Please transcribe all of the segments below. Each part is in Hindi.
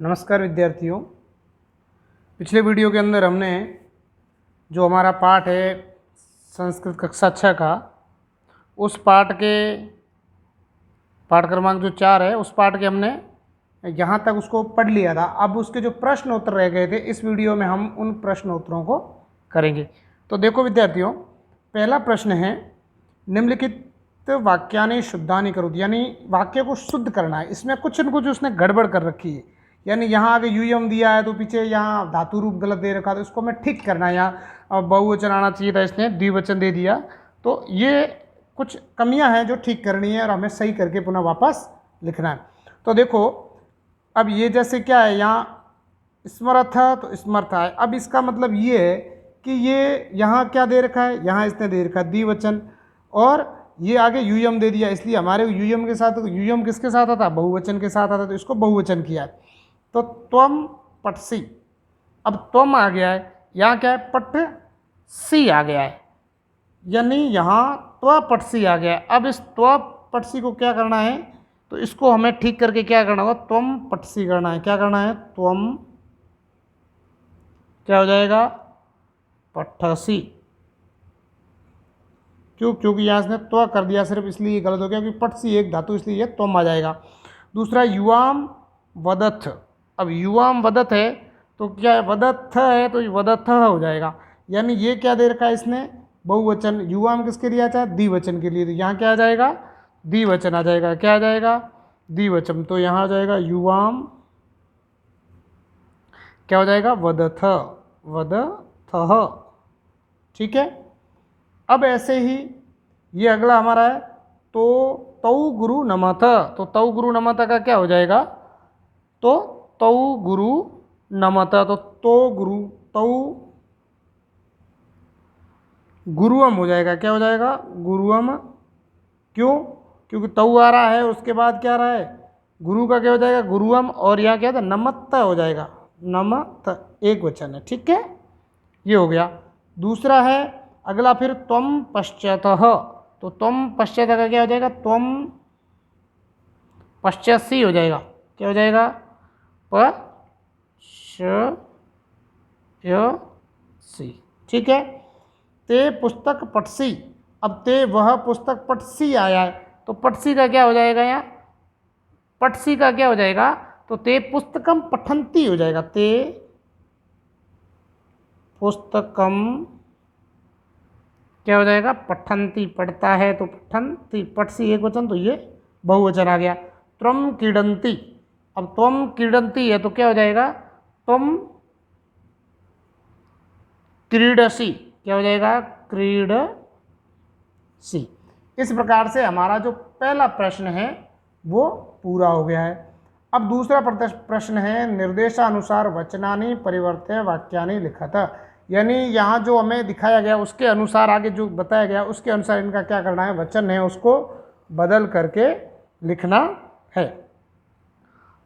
नमस्कार विद्यार्थियों। पिछले वीडियो के अंदर हमने जो हमारा पाठ है संस्कृत कक्षा 6 का, उस पाठ के पाठ क्रमांक जो 4 है उस पाठ के हमने यहाँ तक उसको पढ़ लिया था। अब उसके जो प्रश्न उत्तर रह गए थे इस वीडियो में हम उन प्रश्न उत्तरों को करेंगे। तो देखो विद्यार्थियों, पहला प्रश्न है निम्नलिखित वाक्यानि शुद्धानि करोति, यानी वाक्य को शुद्ध करना है। इसमें कुछ न कुछ उसने गड़बड़ कर रखी है, यानी यहाँ आगे यूयम दिया है तो पीछे यहाँ धातु रूप गलत दे रखा, तो इसको हमें ठीक करना है। यहाँ बहुवचन आना चाहिए था, इसने द्विवचन दे दिया। तो ये कुछ कमियां हैं जो ठीक करनी है और हमें सही करके पुनः वापस लिखना है। तो देखो, अब ये जैसे क्या है, यहाँ स्मर्थ तो स्मर्थ है। अब इसका मतलब ये है कि ये यहाँ क्या दे रखा है, यहाँ इसने दे रखा है द्विवचन, और ये आगे यूयम दे दिया, इसलिए हमारे यूयम के साथ, यूयम किसके साथ आता, बहुवचन के साथ आता, तो इसको बहुवचन किया है। तो त्वम पटसी, अब त्वम आ गया है, यहाँ क्या है, पट सी आ गया है, यानी यहाँ त्व पटसी आ गया है। अब इस त्व पटसी को क्या करना है, तो इसको हमें ठीक करके क्या करना होगा, त्वम पटसी करना है। क्या करना है, त्वम क्या हो जाएगा, पटसी। क्योंकि यहाँ इसने त्व कर दिया सिर्फ, इसलिए गलत हो गया, क्योंकि पटसी एक धातु, इसलिए ये त्वम आ जाएगा। दूसरा युवाम वदथ, अब युवाम वदथ है तो क्या है, वदथ है तो वदथ हो जाएगा, यानी ये क्या दे रखा है इसने, बहुवचन। युवाम किसके लिए आता है, द्विवचन के लिए, तो यहाँ क्या आ जाएगा, द्विवचन आ जाएगा। क्या आ जाएगा, द्विवचन। तो यहाँ आ जाएगा युवाम क्या हो जाएगा, वदथ, वदथ। ठीक है। अब ऐसे ही ये अगला हमारा है, तो तौ गुरु नमथ, तो तौ गुरु नमथ का क्या हो जाएगा, तो तौ गुरु नमत, तो गुरु, तौ गुरुअम हो जाएगा। क्या हो जाएगा, गुरुअम। क्यों, क्योंकि तौ आ रहा है, उसके बाद क्या आ रहा है, गुरु का क्या हो जाएगा, गुरुअम, और यहाँ क्या था, नमत्त हो जाएगा, नमत एक वचन है। ठीक है, ये हो गया। दूसरा है अगला फिर त्वम पश्चातः, तो त्वम पश्चात का क्या हो जाएगा, त्वम पश्चासी हो जाएगा। क्या हो जाएगा, सी। ठीक है। ते पुस्तक पटसी, अब ते वह पुस्तक पटसी आया है, तो पटसी का क्या हो जाएगा, यहाँ पटसी का क्या हो जाएगा, तो ते पुस्तकम पठंती हो जाएगा। ते पुस्तकम क्या हो जाएगा, पठंती, पढ़ता है तो पठंती, पटसी एक वचन, तो ये बहुवचन आ गया। त्वम क्रीडंती, अब त्वम क्रीडंती है तो क्या हो जाएगा, त्वम क्रीडसी, क्या हो जाएगा, क्रीडसी। इस प्रकार से हमारा जो पहला प्रश्न है वो पूरा हो गया है। अब दूसरा प्रश्न है निर्देशानुसार वचनानि परिवर्त्य वाक्यानि लिखत, यानी यहाँ जो हमें दिखाया गया उसके अनुसार, आगे जो बताया गया उसके अनुसार इनका क्या करना है, वचन है उसको बदल करके लिखना है।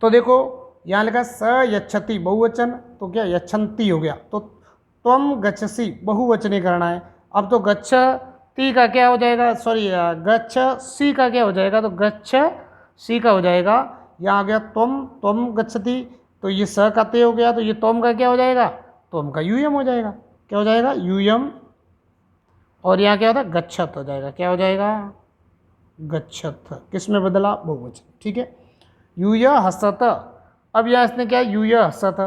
तो देखो यहाँ लिखा स यच्छति बहुवचन, तो क्या यच्छन्ति हो गया, तो त्वम गच्छसि बहुवचनी करना है। अब तो गच्छति का क्या हो जाएगा, सॉरी गच्छसि का क्या हो जाएगा, तो गच्छसि का हो जाएगा। यहाँ आ गया त्वम, त्वम गच्छति, तो ये स का ते हो गया, तो ये त्वम का क्या हो जाएगा, त्वम का यूयम हो जाएगा। क्या हो जाएगा, यूयम, और यहाँ क्या होता है, गच्छत हो जाएगा। क्या हो जाएगा, गच्छत, किस में बदला, बहुवचन। ठीक है। यूय हसत, अब यहाँ इसने क्या, यूय हसत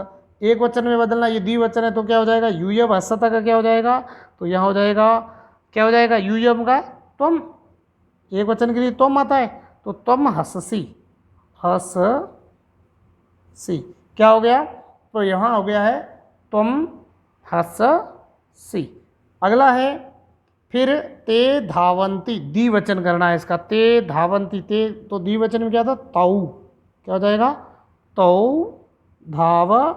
एक वचन में बदलना, ये द्विवचन है तो क्या हो जाएगा, यूयम हसत का क्या हो जाएगा, तो यहाँ हो जाएगा, क्या हो जाएगा, यूयम का तुम, एक वचन के लिए तुम आता है, तो तुम हससी, हससी। क्या हो गया, तो यहाँ हो गया है तुम हससी। अगला है फिर ते धावंती, द्विवचन करना है इसका, ते धावंती, ते तो द्विवचन में क्या था, तौ, क्या हो जाएगा, तौ धाव,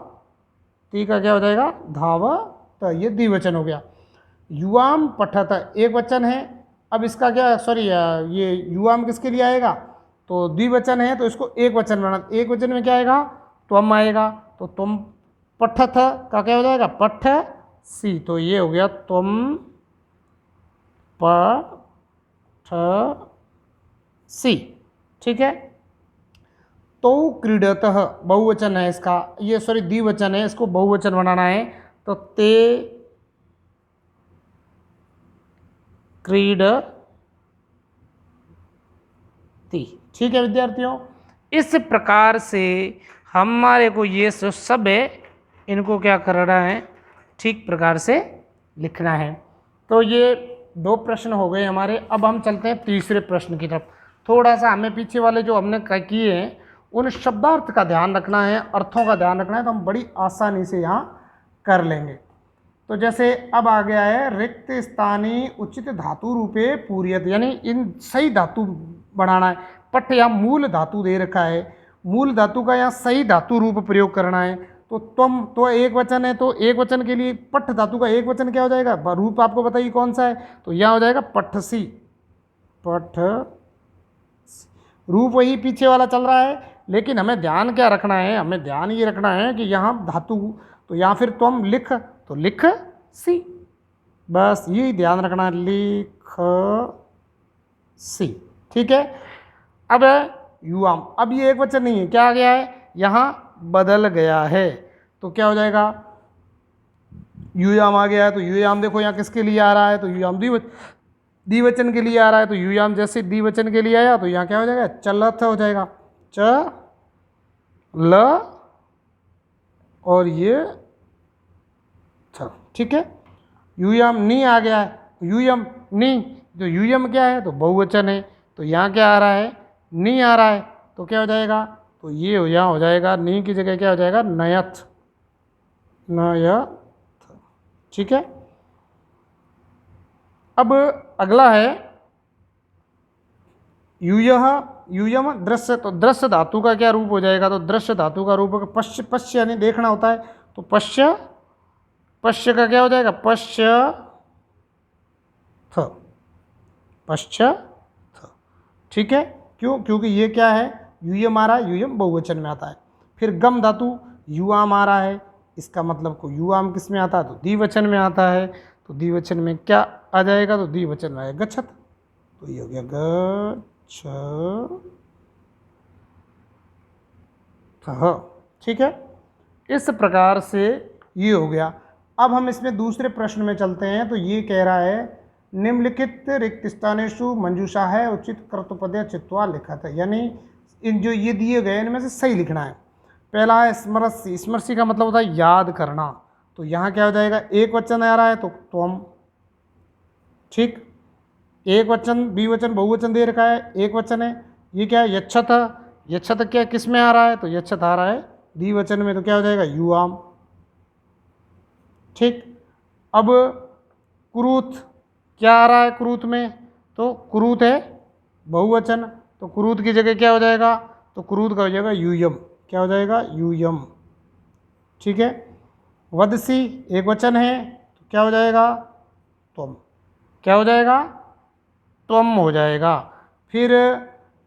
ती का क्या हो जाएगा, धाव, तो ये द्विवचन हो गया। युवाम पठत एक वचन है, अब इसका क्या, सॉरी ये युवाम किसके लिए आएगा, तो द्विवचन है तो इसको एक वचन बनाना, एक वचन में क्या आएगा, त्वम आएगा, तो तुम पठत का क्या हो जाएगा, पठ सी, तो ये हो गया तुम पठ सी। ठीक है। तो क्रीडतः बहुवचन है इसका, ये सॉरी द्विवचन है, इसको बहुवचन बनाना है तो ते क्रीडति। ठीक है विद्यार्थियों, इस प्रकार से हमारे को ये सब है इनको क्या करना है, ठीक प्रकार से लिखना है। तो ये 2 प्रश्न हो गए हमारे। अब हम चलते हैं तीसरे प्रश्न की तरफ। थोड़ा सा हमें पीछे वाले जो हमने किए हैं उन शब्दार्थ का ध्यान रखना है, अर्थों का ध्यान रखना है, तो हम बड़ी आसानी से यहाँ कर लेंगे। तो जैसे अब आ गया है रिक्त स्थानी उचित धातु रूपे पूर्यत, यानी इन सही धातु बनाना है। पठ या मूल धातु दे रखा है, मूल धातु का यहाँ सही धातु रूप प्रयोग करना है। तो तुम तो एक वचन है, तो एक वचन के लिए पठ धातु का एक वचन क्या हो जाएगा, रूप आपको बताइए कौन सा है, तो यहाँ हो जाएगा पठसी। पठ रूप वही पीछे वाला चल रहा है, लेकिन हमें ध्यान क्या रखना है, हमें ध्यान ये रखना है कि यहाँ धातु, तो यहाँ फिर तुम लिख तो लिख सी, बस यही ध्यान रखना, लिख सी। ठीक है। अब युवाम, अब ये एक वचन नहीं है, क्या आ गया है, यहाँ बदल गया है, तो क्या हो जाएगा, युयाम आ गया है। तो युयाम देखो यहाँ किसके लिए आ रहा है, तो युयाम द्विवचन के लिए आ रहा है, तो युयाम जैसे द्विवचन के लिए आया तो यहाँ क्या हो जाएगा, चलत हो जाएगा, च ल और ये छ। ठीक है। युयम नी आ गया है, युयम नी, जो युयम क्या है तो बहुवचन है, तो यहाँ क्या आ रहा है, नी आ रहा है, तो क्या हो जाएगा, तो ये यहाँ हो जाएगा, नी की जगह क्या हो जाएगा, नयथ, नयथ। ठीक है। अब अगला है युयः, युयम दृश्य, तो दृश्य धातु का क्या रूप हो जाएगा, तो दृश्य धातु का रूप पश्य, पश्य यानी देखना होता है, तो पश्य, पश्य का क्या हो जाएगा, पश्य थ, पश्य थ। ठीक है। क्यों, क्योंकि ये क्या है, युयम आ रहा है, युयम बहुवचन में आता है। फिर गम धातु युआम आ रहा है, इसका मतलब को युआम किस में आता है, तो द्विवचन में आता है, तो द्विवचन में क्या आ जाएगा, तो द्विवचन में आएगा गच्छत, तो ये हो गया गच्छ। ठीक है। इस प्रकार से ये हो गया। अब हम इसमें दूसरे प्रश्न में चलते हैं। तो ये कह रहा है निम्नलिखित रिक्त स्थानेषु मंजूषा है उचित कर्तृपदय चित्वा लिखा था, यानी इन जो ये दिए गए इनमें से सही लिखना है। पहला है स्मरसी, स्मरसी का मतलब होता है याद करना, तो यहाँ क्या हो जाएगा, एक वचन आ रहा है तो त्वम। ठीक, एक वचन द्विवचन बहुवचन दे रखा है, एक वचन है, ये क्या है, यच्छत, यच्छत क्या किस में आ रहा है, तो यच्छत आ रहा है द्विवचन में, तो क्या हो जाएगा, युआम। ठीक। अब कुरूत क्या आ रहा है, कुरूत में, तो कुरूत है बहुवचन, तो कुरूत की जगह क्या हो जाएगा, तो कुरूत का हो जाएगा यूयम, क्या हो जाएगा, यूयम। ठीक है। वदसी एक वचन है, तो क्या हो जाएगा, त्वम, क्या हो जाएगा, त्वम हो जाएगा। फिर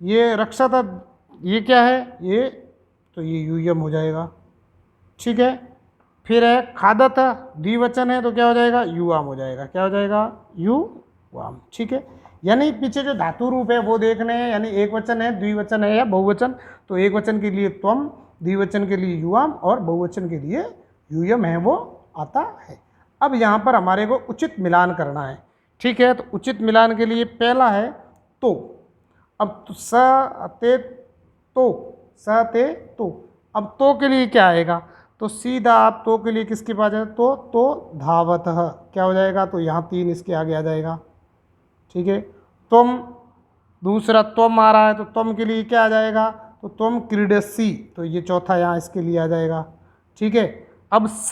ये रक्षात, ये क्या है, ये तो ये यूयम हो जाएगा। ठीक है। फिर है खादत, द्विवचन है, तो क्या हो जाएगा, युवाम हो जाएगा, क्या हो जाएगा, युवाम। ठीक है। यानी पीछे जो धातु रूप है वो देखने हैं, यानी एक वचन है, द्विवचन है या बहुवचन, तो एक वचन के लिए त्वम, द्विवचन के लिए युवाम और बहुवचन के लिए यूयम है वो आता है। अब यहाँ पर हमारे को उचित मिलान करना है। ठीक है। तो उचित मिलान के लिए पहला है तो, अब स ते तो, स ते तो, अब तो के लिए क्या आएगा, तो सीधा आप तो के लिए किसके पास जाए, तो धावतः, क्या हो जाएगा, तो यहाँ 3 इसके आगे आ जाएगा। ठीक है। तुम, दूसरा तुम आ रहा है, तो तुम के लिए क्या आ जाएगा, तो तुम क्रीडसी, तो ये चौथा यहाँ इसके लिए आ जाएगा। ठीक है। अब स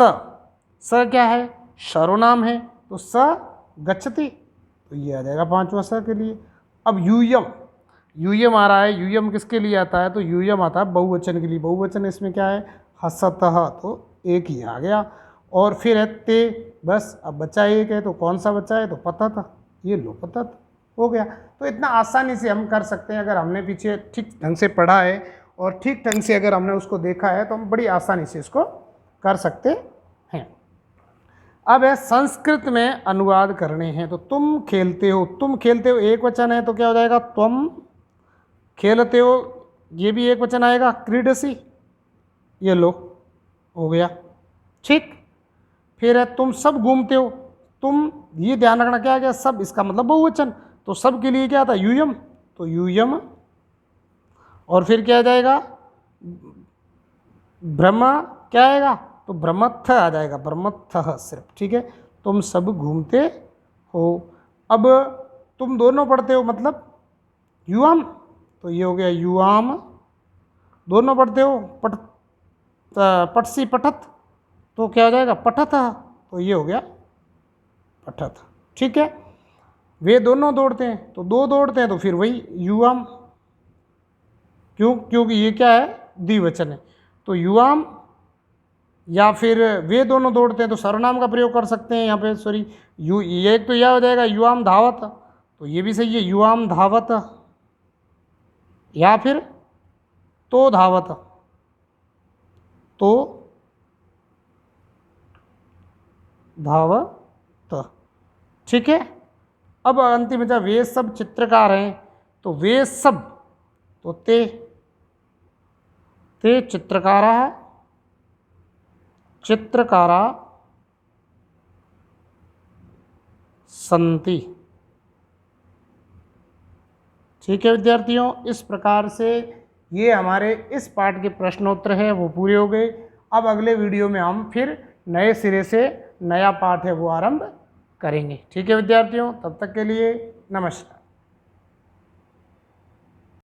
क्या है, सर्वनाम है, तो स गच्छति, तो ये आ जाएगा 5वां स के लिए। अब यूयम, यूयम आ रहा है, यूयम किसके लिए आता है, तो यूयम आता है बहुवचन के लिए, बहुवचन इसमें क्या है, हसतः, तो एक ही आ गया। और फिर है ते, बस अब बच्चा एक है, तो कौन सा बच्चा है, तो पतत, ये लो पतत हो गया। तो इतना आसानी से हम कर सकते हैं, अगर हमने पीछे ठीक ढंग से पढ़ा है और ठीक ढंग से अगर हमने उसको देखा है तो हम बड़ी आसानी से इसको कर सकते हैं। अब है संस्कृत में अनुवाद करने हैं। तो तुम खेलते हो, तुम खेलते हो एक वचन है, तो क्या हो जाएगा, तुम खेलते हो ये भी एक वचन आएगा क्रीडसी, ये लो हो गया। ठीक, फिर है तुम सब घूमते हो, तुम, ये ध्यान रखना क्या आ गया, सब, इसका मतलब बहुवचन, तो सब के लिए क्या था, यूयम, तो यूयम। और फिर क्या आ जाएगा, ब्रह्म क्या आएगा, तो ब्रह्मत्थ आ जाएगा, ब्रह्मत्थ सिर्फ। ठीक है, तुम सब घूमते हो। अब तुम दोनों पढ़ते हो मतलब युवाम, तो ये हो गया युवाम, दोनों पढ़ते हो, पटसी पठत, तो क्या हो जाएगा पठत, तो ये हो गया पठत। ठीक है, वे दोनों दौड़ते हैं, तो दो दौड़ते हैं तो फिर वही युवाम, क्यों, क्योंकि ये क्या है, द्विवचन है, तो युवाम। या फिर वे दोनों दौड़ते हैं तो सर्वनाम का प्रयोग कर सकते हैं यहाँ पे, सॉरी ये एक तो यह हो जाएगा युवाम धावत, तो ये भी सही है युवाम धावत, या फिर तो धावत, तो धावत। ठीक है, अब अंतिम में वे सब चित्रकार हैं, तो वे सब, तो ते चित्रकारा, चित्रकारा संति। ठीक है विद्यार्थियों, इस प्रकार से ये हमारे इस पाठ के प्रश्नोत्तर है वो पूरे हो गए। अब अगले वीडियो में हम फिर नए सिरे से नया पाठ है वो आरंभ करेंगे। ठीक है विद्यार्थियों, तब तक के लिए नमस्कार।